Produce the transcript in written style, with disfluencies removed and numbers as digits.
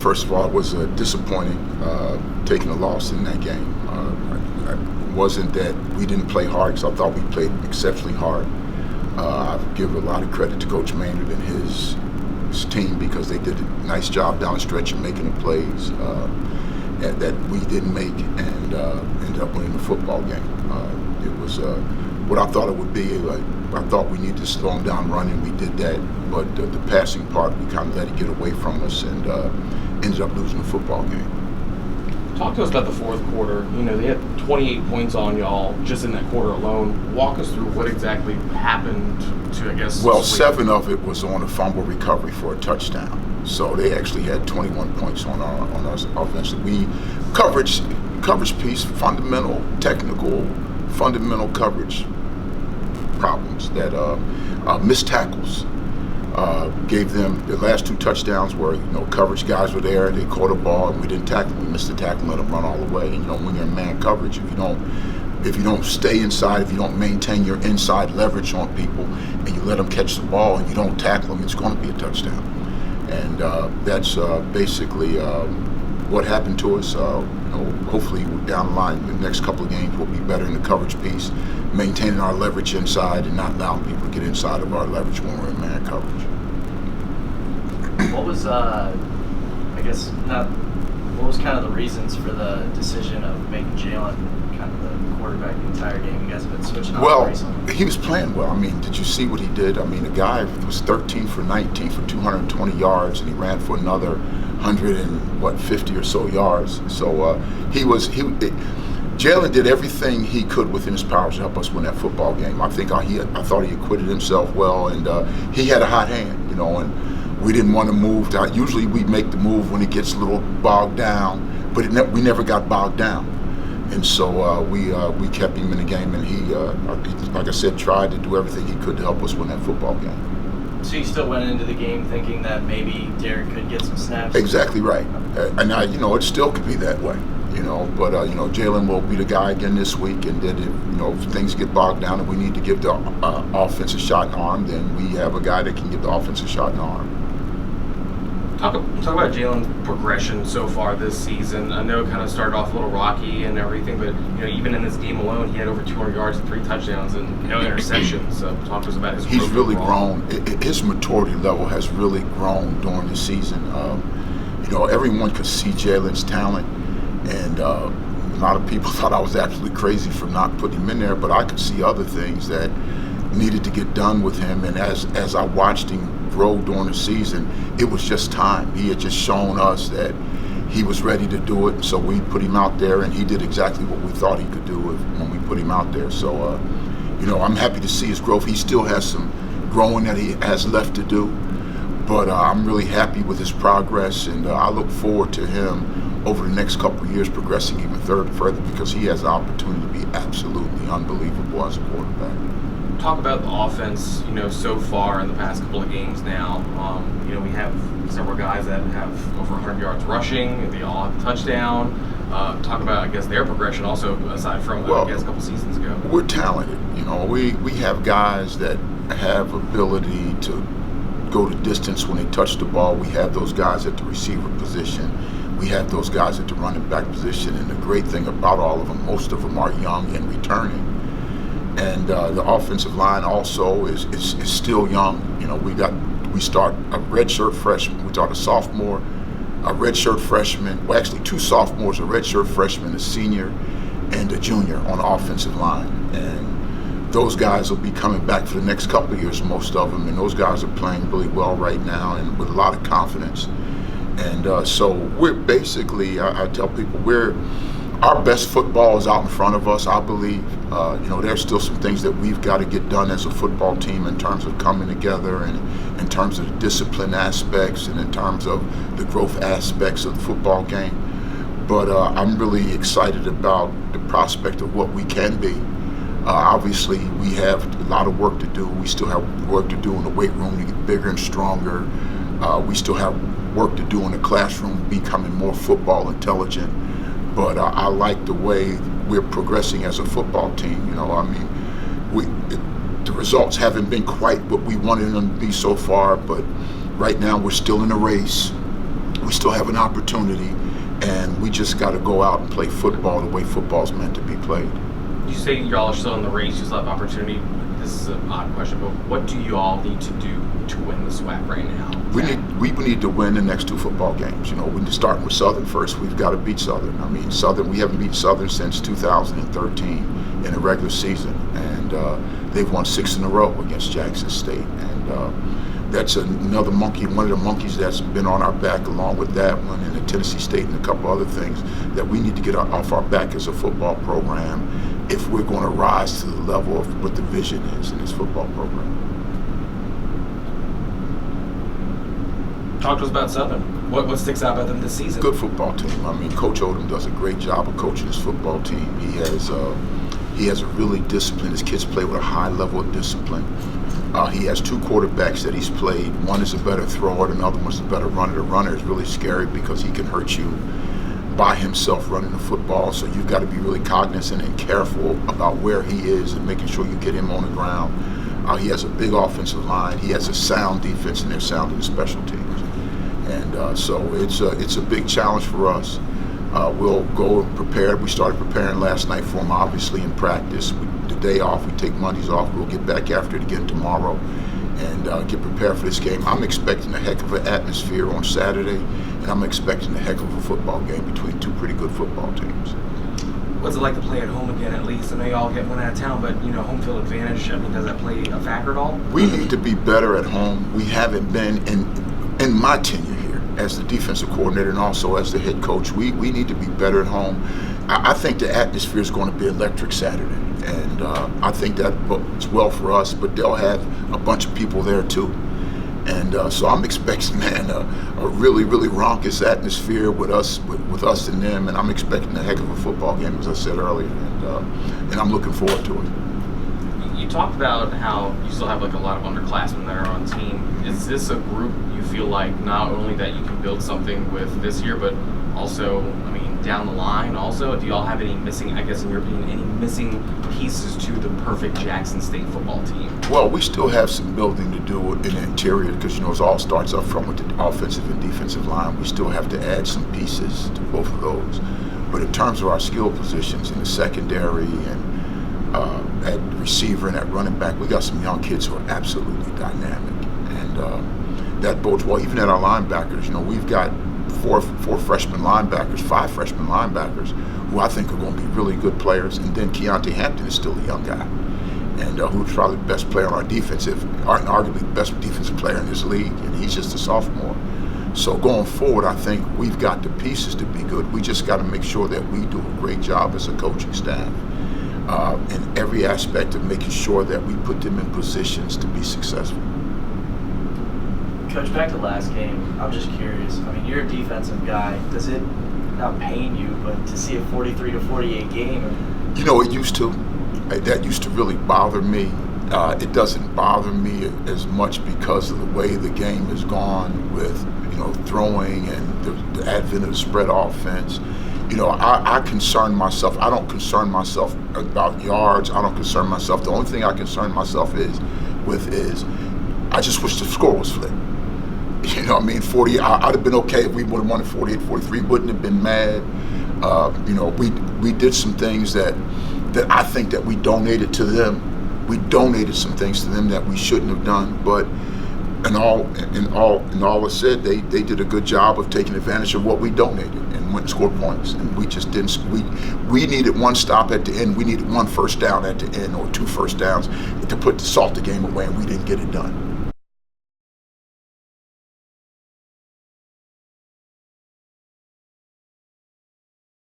First of all, it was disappointing taking a loss in that game. It wasn't that we didn't play hard, because I thought we played exceptionally hard. I give a lot of credit to Coach Maynard and his team, because they did a nice job down the stretch of making the plays that we didn't make, and ended up winning the football game. It was what I thought it would be. I thought we needed to slow them down running. We did that, but the passing part, we kind of let it get away from us, and ended up losing the football game. Talk to us about the fourth quarter. You know, they had 28 points on y'all just in that quarter alone. Walk us through what exactly happened to, I guess. Well, 7 of it was on a fumble recovery for a touchdown. So they actually had 21 points on us offensively. Coverage piece, fundamental coverage problems that missed tackles. Gave them the last 2 touchdowns where coverage guys were there, they caught a ball and we didn't tackle them. We missed the tackle and let them run all the way. And, when you're in man coverage, if you don't stay inside, if you don't maintain your inside leverage on people, and you let them catch the ball and you don't tackle them, it's going to be a touchdown. And that's basically what happened to us. Hopefully down the line, the next couple of games we'll be better in the coverage piece, maintaining our leverage inside and not allowing people to get inside of our leverage when we're in man coverage. What was, what was kind of the reasons for the decision of making Jalen kind of the quarterback the entire game? You guys have been switching off recently. He was playing well. Did you see what he did? The guy was 13 for 19 for 220 yards, and he ran for another 150 or so yards. So Jalen did everything he could within his powers to help us win that football game. I thought he acquitted himself well, and he had a hot hand, and we didn't want to move. Usually we make the move when it gets a little bogged down, but we never got bogged down. And so we kept him in the game, and he, like I said, tried to do everything he could to help us win that football game. So you still went into the game thinking that maybe Derek could get some snaps? Exactly right. And it still could be that way. But Jalen will be the guy again this week, and then if things get bogged down and we need to give the offense a shot in the arm, then we have a guy that can give the offense a shot in the arm. Talk about Jalen's progression so far this season. I know it kind of started off a little rocky and everything, but even in this game alone, he had over 200 yards and 3 touchdowns and no interceptions. So talk to us about his growth. He's really overall. grown. His maturity level has really grown during the season. Everyone could see Jalen's talent, and a lot of people thought I was absolutely crazy for not putting him in there, but I could see other things that needed to get done with him. And as I watched him grow during the season, it was just time. He had just shown us that he was ready to do it, so we put him out there, and he did exactly what we thought he could do when we put him out there. So, I'm happy to see his growth. He still has some growing that he has left to do, but I'm really happy with his progress, and I look forward to him over the next couple of years progressing even further, because he has the opportunity to be absolutely unbelievable as a quarterback. Talk about the offense, so far in the past couple of games now. We have several guys that have over 100 yards rushing. They all have a touchdown. Talk about, I guess, their progression also, aside from, a couple seasons ago. We're talented. We have guys that have ability to go the distance when they touch the ball. We have those guys at the receiver position. We have those guys at the running back position. And the great thing about all of them, most of them are young and returning. And the offensive line also is still young. We start a redshirt freshman. We start a sophomore, a redshirt freshman. Well, actually 2 sophomores, a redshirt freshman, a senior, and a junior on the offensive line. And those guys will be coming back for the next couple of years, most of them. And those guys are playing really well right now and with a lot of confidence. And so we're basically, I tell people, our best football is out in front of us, I believe. There's still some things that we've got to get done as a football team in terms of coming together, and in terms of the discipline aspects, and in terms of the growth aspects of the football game. But I'm really excited about the prospect of what we can be. Obviously, we have a lot of work to do. We still have work to do in the weight room to get bigger and stronger. We still have work to do in the classroom, becoming more football intelligent. But I like the way we're progressing as a football team. The results haven't been quite what we wanted them to be so far, but right now we're still in a race. we still have an opportunity, and we just got to go out and play football the way football's meant to be played. You say y'all are still in the race, you still have opportunity. This is an odd question, but what do you all need to do to win the SWAC right now? We need to win the next 2 football games. You know, we need to start with Southern first. We've got to beat Southern. I mean, Southern, we haven't beaten Southern since 2013 in the regular season, and they've won 6 in a row against Jackson State. And that's another monkey, one of the monkeys that's been on our back, along with that one and the Tennessee State and a couple other things that we need to get off our back as a football program if we're going to rise to the level of what the vision is in this football program. Talk to us about Southern. What sticks out about them this season? Good football team. I mean, Coach Odom does a great job of coaching his football team. He has a really disciplined. His kids play with a high level of discipline. He has 2 quarterbacks that he's played. One is a better thrower, and another one's a better runner. The runner is really scary because he can hurt you by himself running the football. So you've got to be really cognizant and careful about where he is and making sure you get him on the ground. He has a big offensive line. He has a sound defense, and they're sound in the special teams. And so it's a big challenge for us. We'll go prepared. We started preparing last night for him, obviously, in practice. The day off, we take Mondays off. We'll get back after it again tomorrow and get prepared for this game. I'm expecting a heck of an atmosphere on Saturday, and I'm expecting a heck of a football game between 2 pretty good football teams. What's it like to play at home again, at least? I know y'all get one out of town, but, home field advantage, I mean, does that play a factor at all? We need to be better at home. We haven't been in my tenure here as the defensive coordinator and also as the head coach. We need to be better at home. I think the atmosphere is going to be electric Saturday, and I think that bodes well for us, but they'll have a bunch of people there too. And so I'm expecting, man, a really, really raucous atmosphere with us and them, and I'm expecting a heck of a football game, as I said earlier, and I'm looking forward to it. You talked about how you still have like a lot of underclassmen that are on the team. Is this a group you feel like not only that you can build something with this year, but also, I mean, down the line also? Do y'all have any missing, I guess in your opinion, any missing pieces to the perfect Jackson State football team? Well, we still have some building to do in the interior because, it all starts up front with the offensive and defensive line. We still have to add some pieces to both of those. But in terms of our skill positions in the secondary and at receiver and at running back, we got some young kids who are absolutely dynamic. And that bodes well. Even at our linebackers, we've got four freshman linebackers, 5 freshman linebackers who I think are going to be really good players. And then Keontae Hampton is still a young guy, and who's probably the best player on our defensive, arguably the best defensive player in this league, and he's just a sophomore. So going forward, I think we've got the pieces to be good. We just got to make sure that we do a great job as a coaching staff in every aspect of making sure that we put them in positions to be successful. Coach, back to last game, I'm just curious. I mean, you're a defensive guy. Does it not pain you, but to see a 43-48 game? It used to. That used to really bother me. It doesn't bother me as much because of the way the game has gone with, throwing and the advent of the spread offense. I concern myself. I don't concern myself about yards. I don't concern myself. The only thing I concern myself with is I just wish the score was flipped. 40, I'd have been okay if we would have won at 48-43, wouldn't have been mad. We did some things that I think that we donated to them. We donated some things to them that we shouldn't have done, but in all is said, they did a good job of taking advantage of what we donated and went and scored points. And we just didn't. We needed one stop at the end. We needed one first down at the end or 2 first downs to salt the game away, and we didn't get it done.